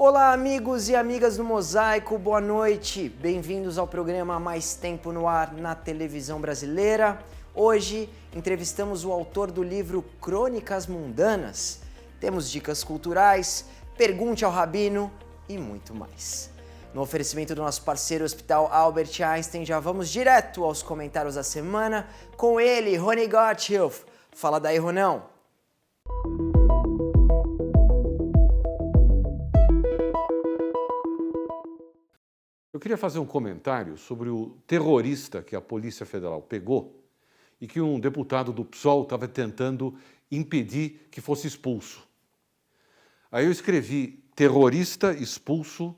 Olá, amigos e amigas do Mosaico, boa noite. Bem-vindos ao programa Mais Tempo no Ar na televisão brasileira. Hoje entrevistamos o autor do livro Crônicas Mundanas. Temos dicas culturais, pergunte ao Rabino e muito mais. No oferecimento do nosso parceiro Hospital Albert Einstein, já vamos direto aos comentários da semana com ele, Rony Gotthilf. Fala daí, Ronão. Eu queria fazer um comentário sobre o terrorista que a Polícia Federal pegou e que um deputado do PSOL estava tentando impedir que fosse expulso. Aí eu escrevi terrorista expulso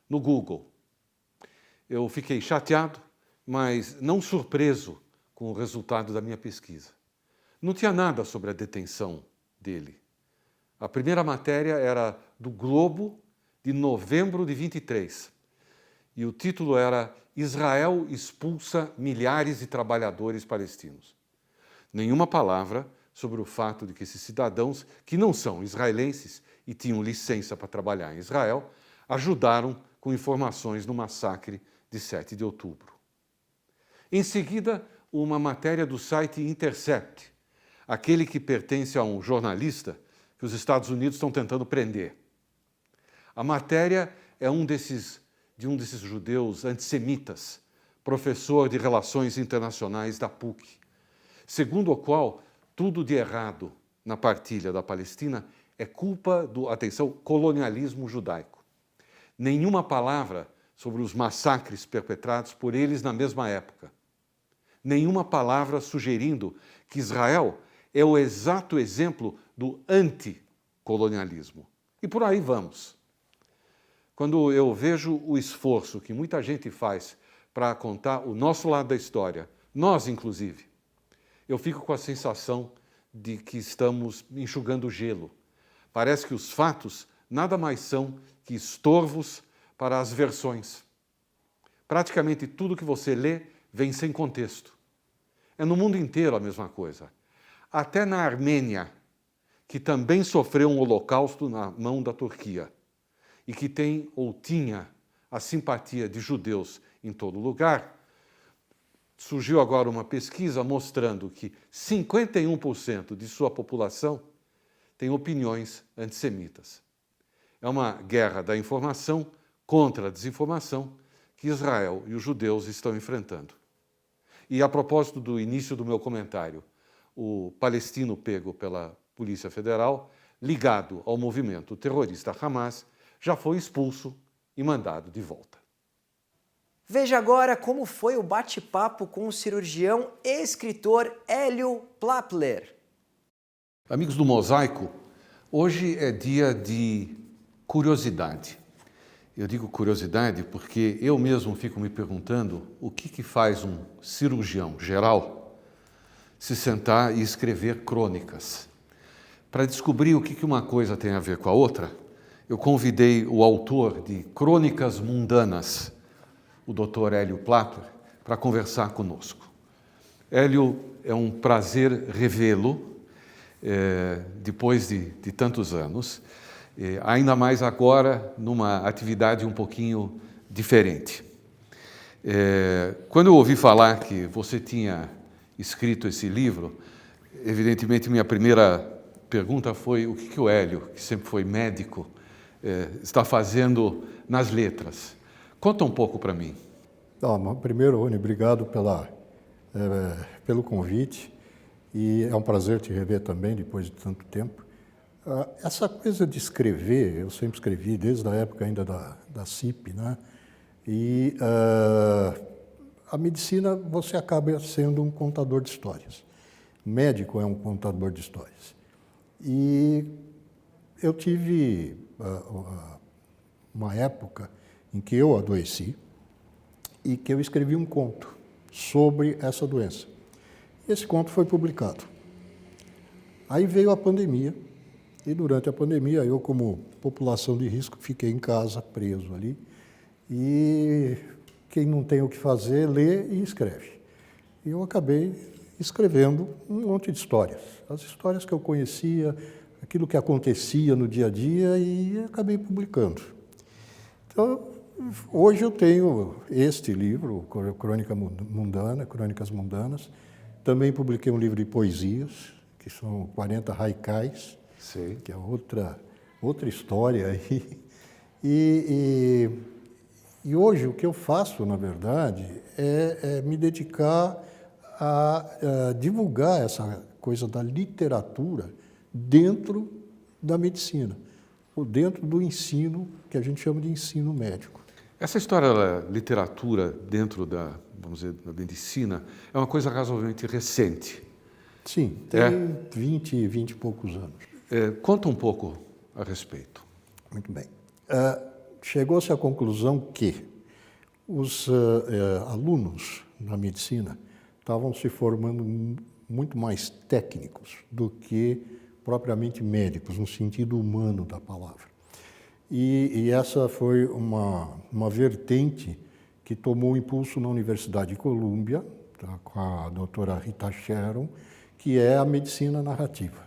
no Google. Eu fiquei chateado, mas não surpreso com o resultado da minha pesquisa. Não tinha nada sobre a detenção dele. A primeira matéria era do Globo, de novembro de 23. E o título era Israel expulsa milhares de trabalhadores palestinos. Nenhuma palavra sobre o fato de que esses cidadãos, que não são israelenses e tinham licença para trabalhar em Israel, ajudaram com informações no massacre de 7 de outubro. Em seguida, uma matéria do site Intercept, aquele que pertence a um jornalista que os Estados Unidos estão tentando prender. A matéria é de um desses judeus antissemitas, professor de Relações Internacionais da PUC, segundo o qual tudo de errado na partilha da Palestina é culpa do, atenção, colonialismo judaico. Nenhuma palavra sobre os massacres perpetrados por eles na mesma época. Nenhuma palavra sugerindo que Israel é o exato exemplo do anticolonialismo. E por aí vamos. Quando eu vejo o esforço que muita gente faz para contar o nosso lado da história, nós inclusive, eu fico com a sensação de que estamos enxugando gelo. Parece que os fatos nada mais são que estorvos para as versões. Praticamente tudo que você lê vem sem contexto. É no mundo inteiro a mesma coisa. Até na Armênia, que também sofreu um holocausto na mão da Turquia, e que tem ou tinha a simpatia de judeus em todo lugar, surgiu agora uma pesquisa mostrando que 51% de sua população tem opiniões antissemitas. É uma guerra da informação contra a desinformação que Israel e os judeus estão enfrentando. E a propósito do início do meu comentário, o palestino pego pela Polícia Federal, ligado ao movimento terrorista Hamas, já foi expulso e mandado de volta. Veja agora como foi o bate-papo com o cirurgião e escritor Hélio Plappler. Amigos do Mosaico, hoje é dia de curiosidade. Eu digo curiosidade porque eu mesmo fico me perguntando o que faz um cirurgião geral se sentar e escrever crônicas. Para descobrir o que uma coisa tem a ver com a outra, eu convidei o autor de Crônicas Mundanas, o Dr. Hélio Plappler, para conversar conosco. Hélio, é um prazer revê-lo, depois de tantos anos, ainda mais agora numa atividade um pouquinho diferente. Quando eu ouvi falar que você tinha escrito esse livro, evidentemente minha primeira pergunta foi o que o Hélio, que sempre foi médico, está fazendo nas letras. Conta um pouco para mim. Primeiro, Rony, obrigado pelo convite e é um prazer te rever também depois de tanto tempo. Essa coisa de escrever, eu sempre escrevi desde a época ainda da CIP, né? E a medicina, você acaba sendo um contador de histórias. O médico é um contador de histórias. E eu tive uma época em que eu adoeci e que eu escrevi um conto sobre essa doença. Esse conto foi publicado. Aí veio a pandemia e durante a pandemia eu, como população de risco, fiquei em casa, preso ali. E quem não tem o que fazer, lê e escreve. E eu acabei escrevendo um monte de histórias. As histórias que eu conhecia, aquilo que acontecia no dia a dia e acabei publicando. Então, hoje eu tenho este livro, Crônicas Mundanas. Também publiquei um livro de poesias, que são 40 haikais, que é outra história aí. E hoje o que eu faço, na verdade, é me dedicar a divulgar essa coisa da literatura dentro da medicina, ou dentro do ensino, que a gente chama de ensino médico. Essa história da literatura dentro vamos dizer, da medicina é uma coisa razoavelmente recente. Sim, tem 20 e poucos anos. Conta um pouco a respeito. Muito bem. Chegou-se à conclusão que os alunos na medicina estavam se formando muito mais técnicos do que propriamente médicos, no sentido humano da palavra. E essa foi uma vertente que tomou impulso na Universidade de Colômbia, com a doutora Rita Sharon, que é a medicina narrativa.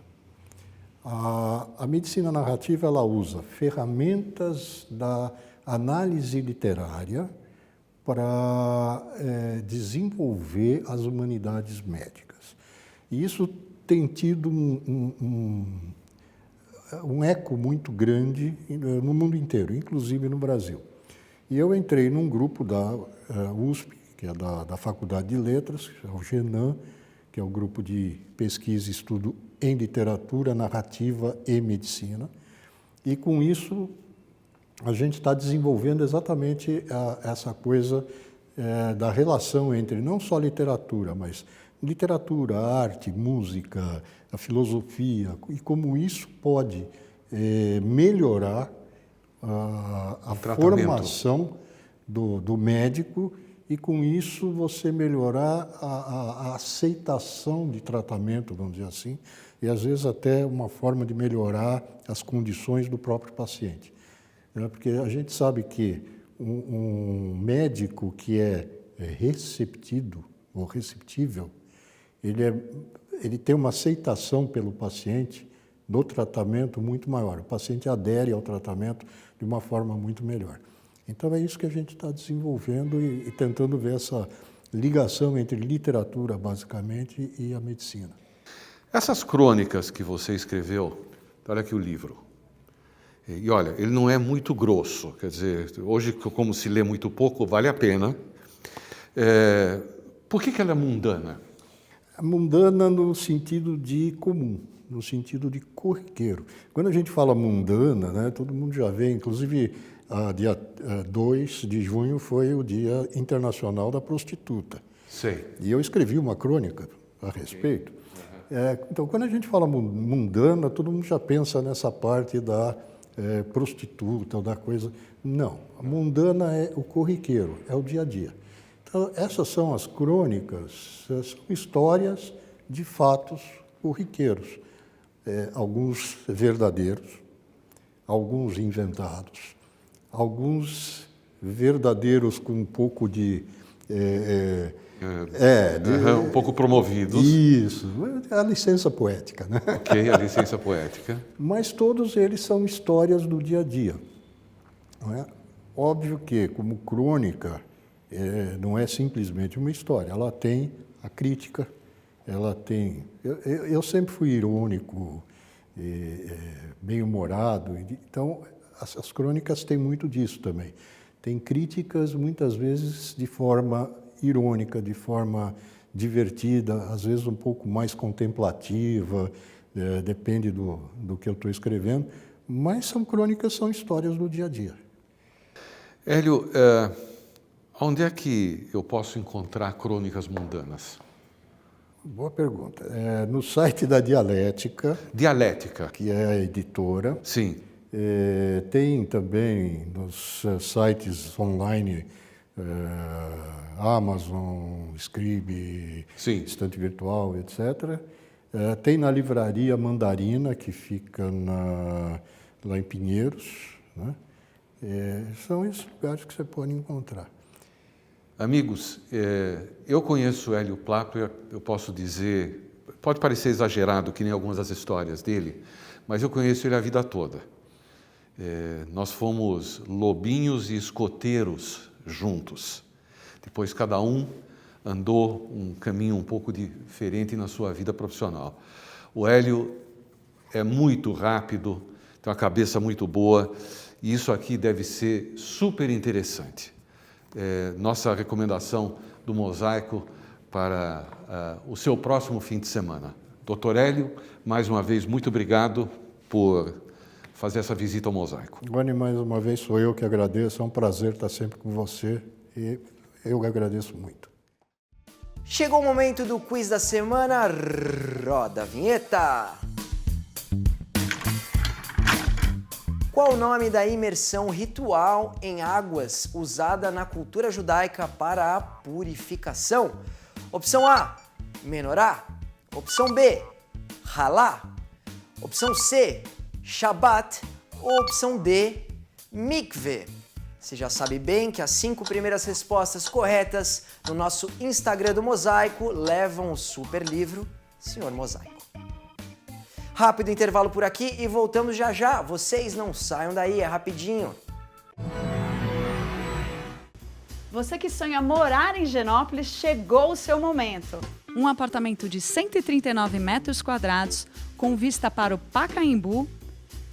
A medicina narrativa ela usa ferramentas da análise literária para desenvolver as humanidades médicas. E isso tem tido um eco muito grande no mundo inteiro, inclusive no Brasil. E eu entrei num grupo da USP, que é da Faculdade de Letras, que é o GENAM, que é o grupo de pesquisa e estudo em literatura, narrativa e medicina. E com isso a gente está desenvolvendo exatamente essa coisa da relação entre não só literatura, mas literatura, arte, música, a filosofia, e como isso pode melhorar a formação do médico e, com isso, você melhorar a aceitação de tratamento, vamos dizer assim, e, às vezes, até uma forma de melhorar as condições do próprio paciente. Porque a gente sabe que um médico que é receptivo ou receptível, ele tem uma aceitação pelo paciente do tratamento muito maior. O paciente adere ao tratamento de uma forma muito melhor. Então, é isso que a gente está desenvolvendo e tentando ver essa ligação entre literatura, basicamente, e a medicina. Essas crônicas que você escreveu, olha aqui o livro. E olha, ele não é muito grosso, quer dizer, hoje, como se lê muito pouco, vale a pena. Por que ela é mundana? Mundana no sentido de comum, no sentido de corriqueiro. Quando a gente fala mundana, né, todo mundo já vê, inclusive, dia 2 de junho foi o Dia Internacional da Prostituta. Sei. E eu escrevi uma crônica a respeito. Então, quando a gente fala mundana, todo mundo já pensa nessa parte da prostituta ou da coisa. Não, a mundana é o corriqueiro, é o dia a dia. Então, essas são as crônicas, são histórias de fatos corriqueiros, alguns verdadeiros, alguns inventados, alguns verdadeiros com um pouco de... um pouco promovidos. Isso, a licença poética, né? Ok, a licença poética. Mas todos eles são histórias do dia a dia. Não é? Óbvio que, como crônica, não é simplesmente uma história, ela tem a crítica, ela tem... Eu sempre fui irônico, bem-humorado, então as crônicas têm muito disso também. Tem críticas, muitas vezes, de forma irônica, de forma divertida, às vezes um pouco mais contemplativa, depende do que eu estou escrevendo, mas são crônicas, são histórias do dia a dia. Hélio, onde é que eu posso encontrar crônicas mundanas? Boa pergunta. No site da Dialética. Dialética. Que é a editora. Sim. Tem também nos sites online, Amazon, Scribe, Sim. Estante Virtual, etc. Tem na livraria Mandarina, que fica lá em Pinheiros, né? São esses lugares que você pode encontrar. Amigos, eu conheço Hélio Plato, eu posso dizer, pode parecer exagerado, que nem algumas das histórias dele, mas eu conheço ele a vida toda. Nós fomos lobinhos e escoteiros juntos. Depois cada um andou um caminho um pouco diferente na sua vida profissional. O Hélio é muito rápido, tem uma cabeça muito boa, e isso aqui deve ser super interessante. Nossa recomendação do Mosaico para o seu próximo fim de semana. Dr. Hélio, mais uma vez, muito obrigado por fazer essa visita ao Mosaico. Rony, mais uma vez sou eu que agradeço, é um prazer estar sempre com você e eu agradeço muito. Chegou o momento do quiz da semana, roda a vinheta! Qual o nome da imersão ritual em águas usada na cultura judaica para a purificação? Opção A, Menorá. Opção B, Halá. Opção C, Shabat. Ou opção D, Mikveh. Você já sabe bem que as 5 primeiras respostas corretas no nosso Instagram do Mosaico levam o super livro Senhor Mosaico. Rápido intervalo por aqui e voltamos já já. Vocês não saiam daí, é rapidinho. Você que sonha morar em Genópolis, chegou o seu momento. Um apartamento de 139 metros quadrados, com vista para o Pacaembu,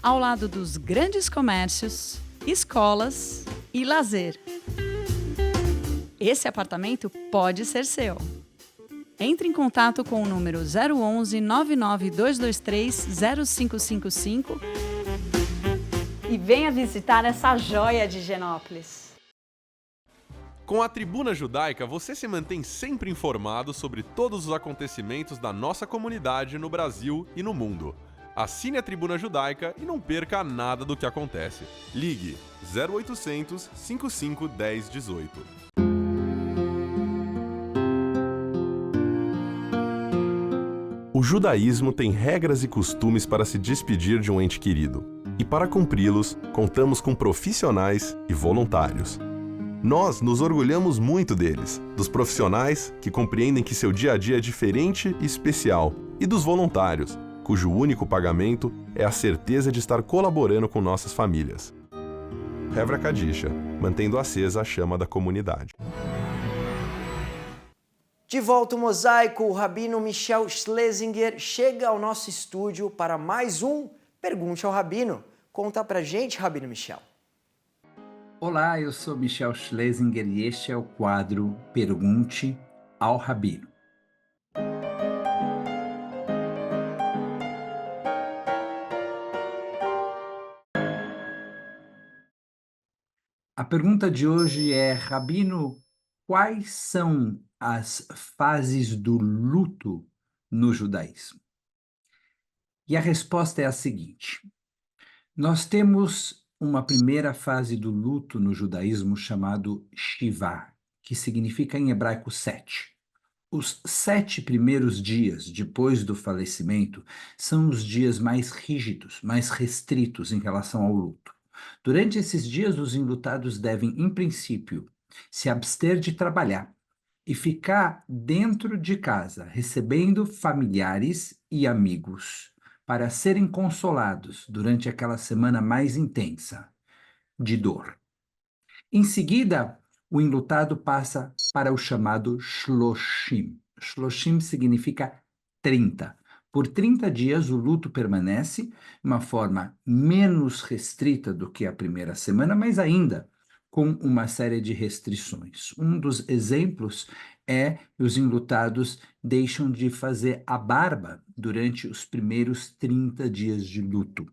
ao lado dos grandes comércios, escolas e lazer. Esse apartamento pode ser seu. Entre em contato com o número 011 99223 0555 e venha visitar essa joia de Genópolis. Com a Tribuna Judaica, você se mantém sempre informado sobre todos os acontecimentos da nossa comunidade no Brasil e no mundo. Assine a Tribuna Judaica e não perca nada do que acontece. Ligue 0800 55 10 18. O judaísmo tem regras e costumes para se despedir de um ente querido. E para cumpri-los, contamos com profissionais e voluntários. Nós nos orgulhamos muito deles, dos profissionais que compreendem que seu dia a dia é diferente e especial, e dos voluntários, cujo único pagamento é a certeza de estar colaborando com nossas famílias. Hevra Kadisha, mantendo acesa a chama da comunidade. De volta ao Mosaico, o Rabino Michel Schlesinger chega ao nosso estúdio para mais um Pergunte ao Rabino. Conta pra gente, Rabino Michel. Olá, eu sou Michel Schlesinger e este é o quadro Pergunte ao Rabino. A pergunta de hoje é, Rabino, quais são as fases do luto no judaísmo? E a resposta é a seguinte: nós temos uma primeira fase do luto no judaísmo chamado Shivá, que significa em hebraico 7. Os 7 primeiros dias depois do falecimento são os dias mais rígidos, mais restritos em relação ao luto. Durante esses dias, os enlutados devem, em princípio, se abster de trabalhar e ficar dentro de casa, recebendo familiares e amigos, para serem consolados durante aquela semana mais intensa de dor. Em seguida, o enlutado passa para o chamado Shloshim. Shloshim significa 30. Por 30 dias, o luto permanece de uma forma menos restrita do que a primeira semana, mas ainda com uma série de restrições. Um dos exemplos é que os enlutados deixam de fazer a barba durante os primeiros 30 dias de luto.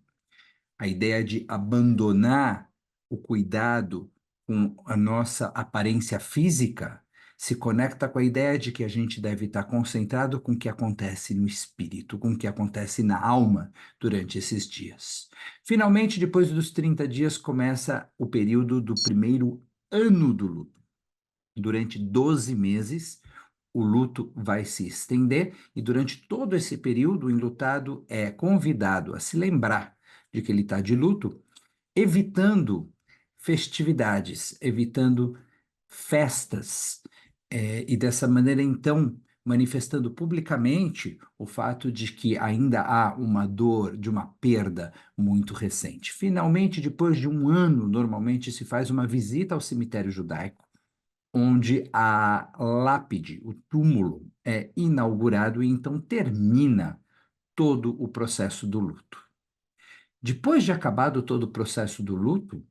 A ideia de abandonar o cuidado com a nossa aparência física se conecta com a ideia de que a gente deve estar concentrado com o que acontece no espírito, com o que acontece na alma durante esses dias. Finalmente, depois dos 30 dias, começa o período do primeiro ano do luto. Durante 12 meses, o luto vai se estender e durante todo esse período, o enlutado é convidado a se lembrar de que ele está de luto, evitando festividades, evitando festas, e dessa maneira, então, manifestando publicamente o fato de que ainda há uma dor de uma perda muito recente. Finalmente, depois de um ano, normalmente se faz uma visita ao cemitério judaico, onde a lápide, o túmulo, é inaugurado e então termina todo o processo do luto. Depois de acabado todo o processo do luto,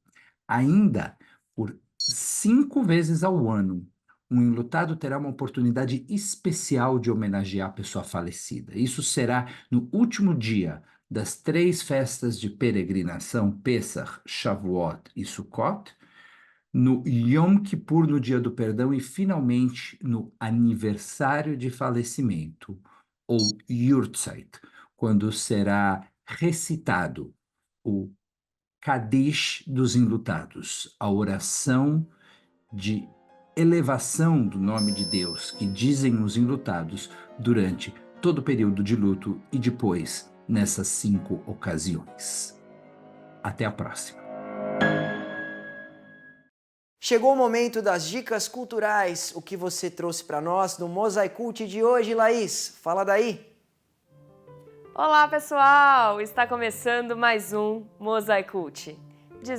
ainda por 5 vezes ao ano, um enlutado terá uma oportunidade especial de homenagear a pessoa falecida. Isso será no último dia das 3 festas de peregrinação, Pesach, Shavuot e Sukkot, no Yom Kippur, no Dia do Perdão, e finalmente no aniversário de falecimento, ou Yurtzeit, quando será recitado o Kadish dos enlutados, a oração de elevação do nome de Deus que dizem os enlutados durante todo o período de luto e depois nessas 5 ocasiões. Até a próxima. Chegou o momento das dicas culturais, o que você trouxe para nós no Mosaicult de hoje, Laís? Fala daí! Olá, pessoal! Está começando mais um Mosaicult. De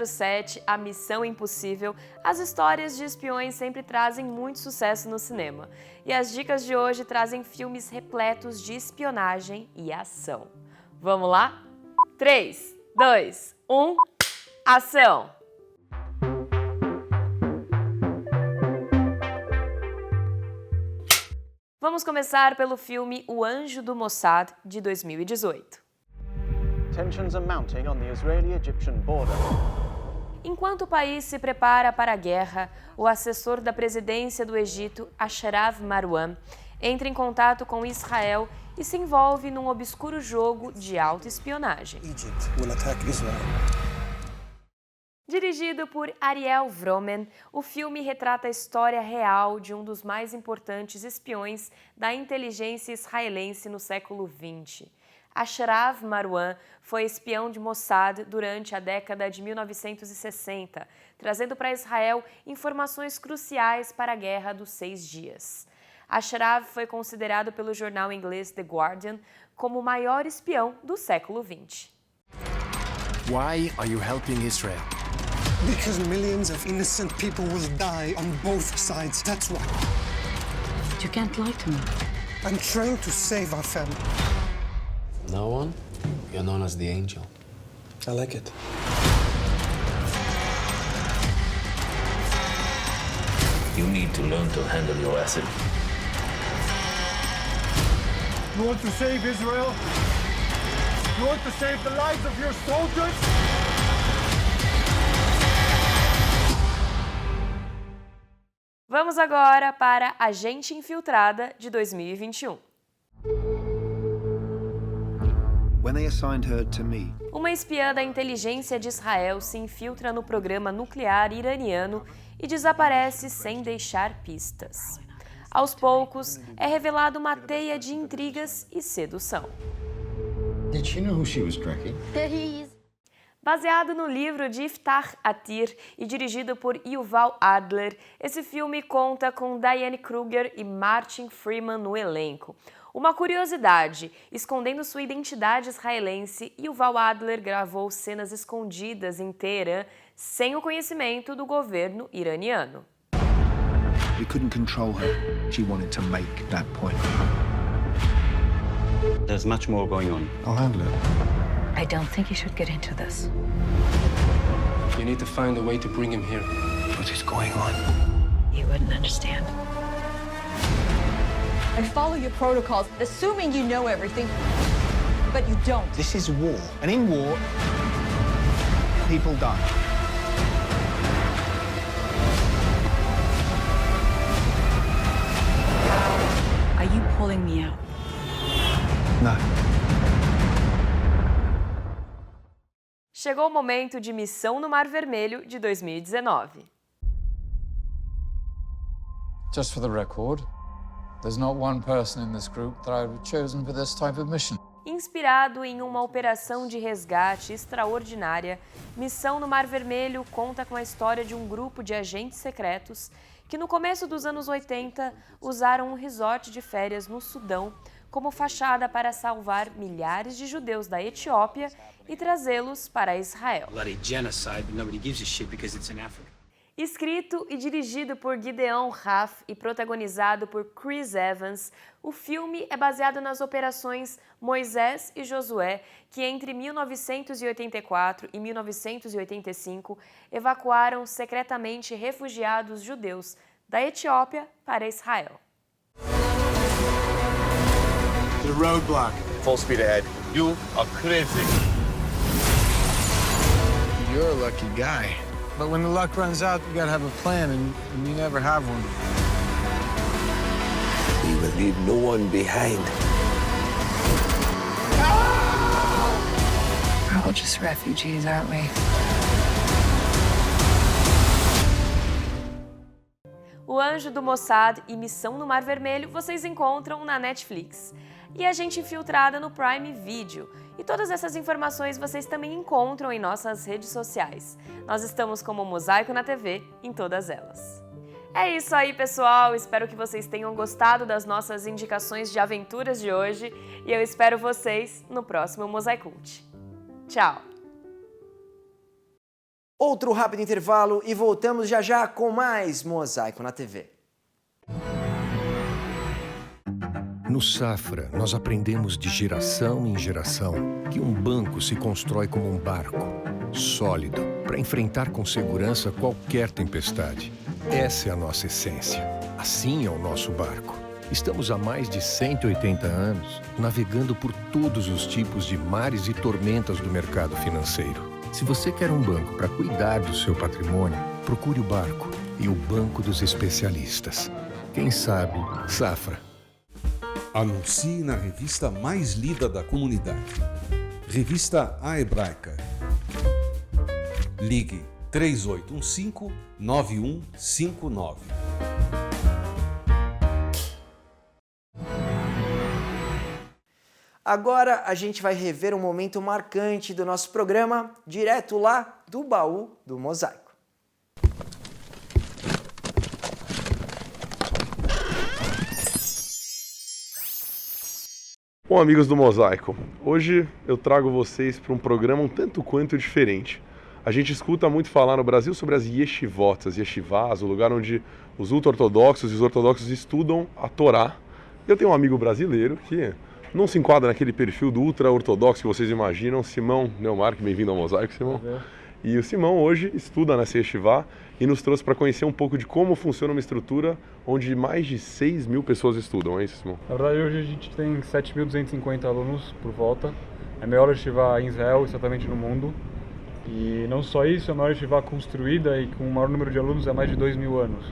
007 a Missão Impossível, as histórias de espiões sempre trazem muito sucesso no cinema. E as dicas de hoje trazem filmes repletos de espionagem e ação. Vamos lá? 3, 2, 1, ação! Vamos começar pelo filme O Anjo do Mossad, de 2018. Tensions are mounting on the Israeli-Egyptian border. Enquanto o país se prepara para a guerra, o assessor da presidência do Egito, Ashraf Marwan, entra em contato com Israel e se envolve num obscuro jogo de autoespionagem. Egypt will attack Israel. Dirigido por Ariel Vromen, o filme retrata a história real de um dos mais importantes espiões da inteligência israelense no século XX. Ashraf Marwan foi espião de Mossad durante a década de 1960, trazendo para Israel informações cruciais para a Guerra dos 6 Dias. Ashraf foi considerado pelo jornal inglês The Guardian como o maior espião do século XX. Why are you helping Israel? Because millions of innocent people will die on both sides, that's why. You can't lie to me. I'm trying to save our family. No one? You're known as the Angel. I like it. You need to learn to handle your acid. You want to save Israel? You want to save the lives of your soldiers? Vamos agora para Agente Infiltrada, de 2021. When they assigned her to me, Uma espiã da inteligência de Israel se infiltra no programa nuclear iraniano e desaparece sem deixar pistas. Aos poucos, é revelada uma teia de intrigas e sedução. Did she know who she was tracking? Baseado no livro de Iftach Atir e dirigido por Yuval Adler, esse filme conta com Diane Kruger e Martin Freeman no elenco. Uma curiosidade, escondendo sua identidade israelense, Yuval Adler gravou cenas escondidas em Teherã sem o conhecimento do governo iraniano. we couldn't control her. She wanted to make that point. There's much more going on. I'll handle it. I don't think you should get into this. You need to find a way to bring him here. What is going on? You wouldn't understand. I follow your protocols, assuming you know everything, but you don't. This is war, and in war, people die. Are you pulling me out? No. Chegou o momento de Missão no Mar Vermelho, de 2019. Just for the record, there's not one person in this group that I would have chosen for this type of mission. Inspirado em uma operação de resgate extraordinária, Missão no Mar Vermelho conta com a história de um grupo de agentes secretos que no começo dos anos 80 usaram um resort de férias no Sudão como fachada para salvar milhares de judeus da Etiópia e trazê-los para Israel. Escrito e dirigido por Gideon Raff e protagonizado por Chris Evans, o filme é baseado nas operações Moisés e Josué, que entre 1984 e 1985 evacuaram secretamente refugiados judeus da Etiópia para Israel. The roadblock. Full speed ahead. You are crazy. You're a lucky guy. But when the luck runs out, you gotta have a plan, and you never have one. We will leave no one behind. We're all just refugees, aren't we? O Anjo do Mossad e Missão no Mar Vermelho vocês encontram na Netflix. E a Gente Infiltrada no Prime Video. E todas essas informações vocês também encontram em nossas redes sociais. Nós estamos como Mosaico na TV em todas elas. É isso aí, pessoal! Espero que vocês tenham gostado das nossas indicações de aventuras de hoje e eu espero vocês no próximo Mosaicult. Tchau! Outro rápido intervalo e voltamos já já com mais Mosaico na TV. No Safra, nós aprendemos de geração em geração que um banco se constrói como um barco, sólido, para enfrentar com segurança qualquer tempestade. Essa é a nossa essência. Assim é o nosso barco. Estamos há mais de 180 anos navegando por todos os tipos de mares e tormentas do mercado financeiro. Se você quer um banco para cuidar do seu patrimônio, procure o Barco e o Banco dos Especialistas. Quem sabe, Safra. Anuncie na revista mais lida da comunidade. Revista A Hebraica. Ligue 3815-9159. Agora a gente vai rever um momento marcante do nosso programa, direto lá do baú do Mosaico. Bom, amigos do Mosaico, hoje eu trago vocês para um programa um tanto quanto diferente. A gente escuta muito falar no Brasil sobre as yeshivot, as yeshivás, o lugar onde os ultra-ortodoxos e os ortodoxos estudam a Torá. Eu tenho um amigo brasileiro que não se enquadra naquele perfil do ultra-ortodoxo que vocês imaginam, Simão Neumark, bem-vindo ao Mosaico, Simão. E o Simão hoje estuda nessa yeshivá e nos trouxe para conhecer um pouco de como funciona uma estrutura onde mais de 6 mil pessoas estudam, é isso, Simão? Na verdade, hoje a gente tem 7.250 alunos por volta. É a maior yeshivá em Israel, exatamente no mundo. E não só isso, é a maior yeshivá construída e com o maior número de alunos há mais de 2.000 anos.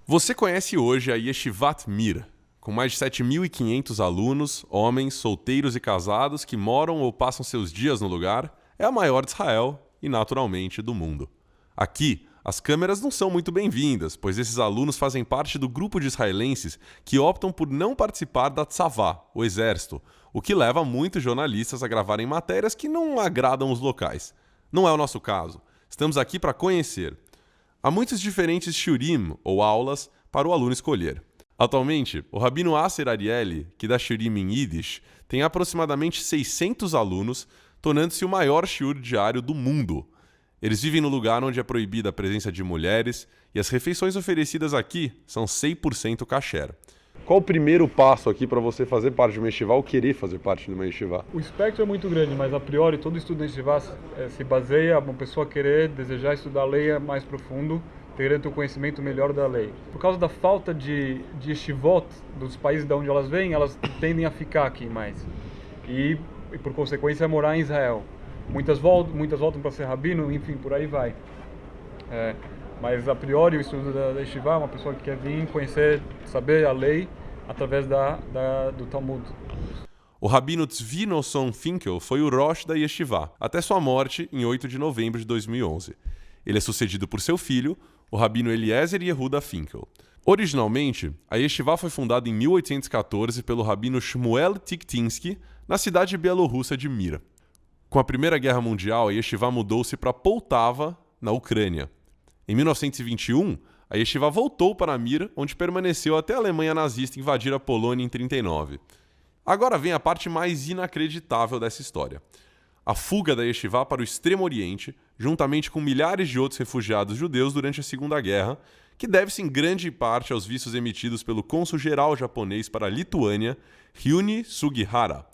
Você conhece hoje a Yeshivat Mir, com mais de 7.500 alunos, homens, solteiros e casados que moram ou passam seus dias no lugar. É a maior de Israel e, naturalmente, do mundo. Aqui, as câmeras não são muito bem-vindas, pois esses alunos fazem parte do grupo de israelenses que optam por não participar da Tzavá, o exército, o que leva muitos jornalistas a gravarem matérias que não agradam os locais. Não é o nosso caso. Estamos aqui para conhecer. Há muitos diferentes shurim, ou aulas, para o aluno escolher. Atualmente, o Rabino Aser Ariely, que dá shurim em Yiddish, tem aproximadamente 600 alunos, tornando-se o maior shiur diário do mundo. Eles vivem no lugar onde é proibida a presença de mulheres e as refeições oferecidas aqui são 100% kasher. Qual o primeiro passo aqui para você fazer parte de uma yeshivá ou querer fazer parte de uma yeshivá? O espectro é muito grande, mas a priori todo estudo em yeshivá se baseia uma pessoa querer, desejar estudar a lei mais profundo, querendo ter um conhecimento melhor da lei. Por causa da falta de yeshivot dos países de onde elas vêm, elas tendem a ficar aqui mais. E por consequência, morar em Israel. Muitas voltam para ser rabino, enfim, por aí vai. Mas a priori o estudo da yeshivá é uma pessoa que quer vir conhecer, saber a lei através do Talmud. O rabino Tzvi Nosson Finkel foi o Rosh da yeshivá, até sua morte em 8 de novembro de 2011. Ele é sucedido por seu filho, o rabino Eliezer Yehuda Finkel. Originalmente, a yeshivá foi fundada em 1814 pelo rabino Shmuel Tiktinsky, na cidade bielorrussa de Mir. Com a Primeira Guerra Mundial, a yeshivá mudou-se para Poltava, na Ucrânia. Em 1921, a yeshiva voltou para Mir, onde permaneceu até a Alemanha nazista invadir a Polônia em 1939. Agora vem a parte mais inacreditável dessa história. A fuga da yeshiva para o Extremo Oriente, juntamente com milhares de outros refugiados judeus durante a Segunda Guerra, que deve-se em grande parte aos vistos emitidos pelo cônsul-geral japonês para a Lituânia, Ryuni Sugihara,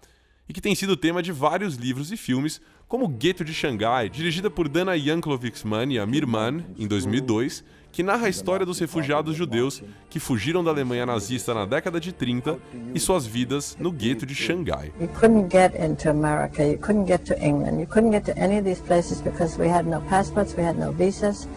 e que tem sido tema de vários livros e filmes, como Gueto de Xangai, dirigida por Dana Yankovic-Mann e Amir Mann, em 2002, que narra a história dos refugiados judeus que fugiram da Alemanha nazista na década de 30 e suas vidas no Gueto de Xangai. You couldn't get into America, you couldn't get to England, you couldn't get to any of these places because we had no passports, we had no visas.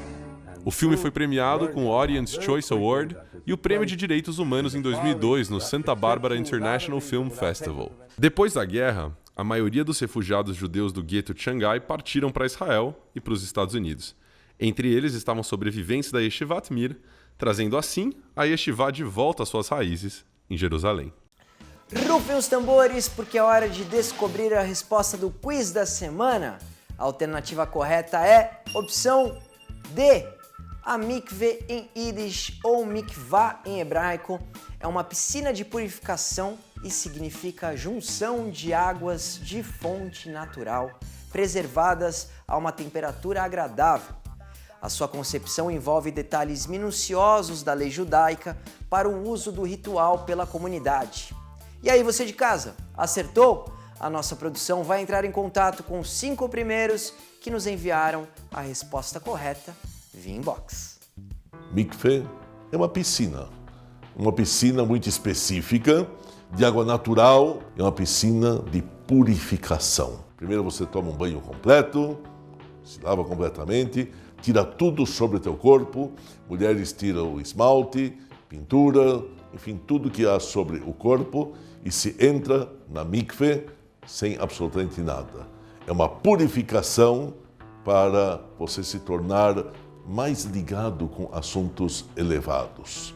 O filme foi premiado com o Audience Choice Award e o Prêmio de Direitos Humanos em 2002 no Santa Barbara International Film Festival. Depois da guerra, a maioria dos refugiados judeus do gueto de Xangai partiram para Israel e para os Estados Unidos. Entre eles estavam sobreviventes da Yeshivat Mir, trazendo assim a Yeshiva de volta às suas raízes em Jerusalém. Rufem os tambores, porque é hora de descobrir a resposta do quiz da semana. A alternativa correta é opção D. A mikve em Yiddish ou mikvah em hebraico é uma piscina de purificação e significa junção de águas de fonte natural, preservadas a uma temperatura agradável. A sua concepção envolve detalhes minuciosos da lei judaica para o uso do ritual pela comunidade. E aí, você de casa, acertou? A nossa produção vai entrar em contato com os 5 primeiros que nos enviaram a resposta correta via inbox. Mikveh é uma piscina muito específica, de água natural, é uma piscina de purificação. Primeiro você toma um banho completo, se lava completamente, tira tudo sobre o teu corpo, mulheres tiram o esmalte, pintura, enfim, tudo que há sobre o corpo e se entra na mikveh sem absolutamente nada. É uma purificação para você se tornar mais ligado com assuntos elevados.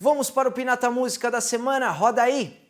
Vamos para o Pinata Música da semana, roda aí!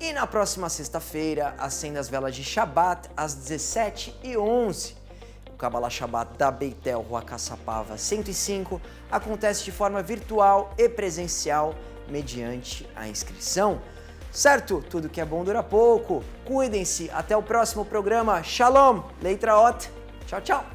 E na próxima sexta-feira, acenda as velas de Shabat às 17h11. O Kabbalah Shabat da Beitel Rua Caçapava 105 acontece de forma virtual e presencial mediante a inscrição. Certo? Tudo que é bom dura pouco. Cuidem-se. Até o próximo programa. Shalom. Leitra Ot. Tchau, tchau.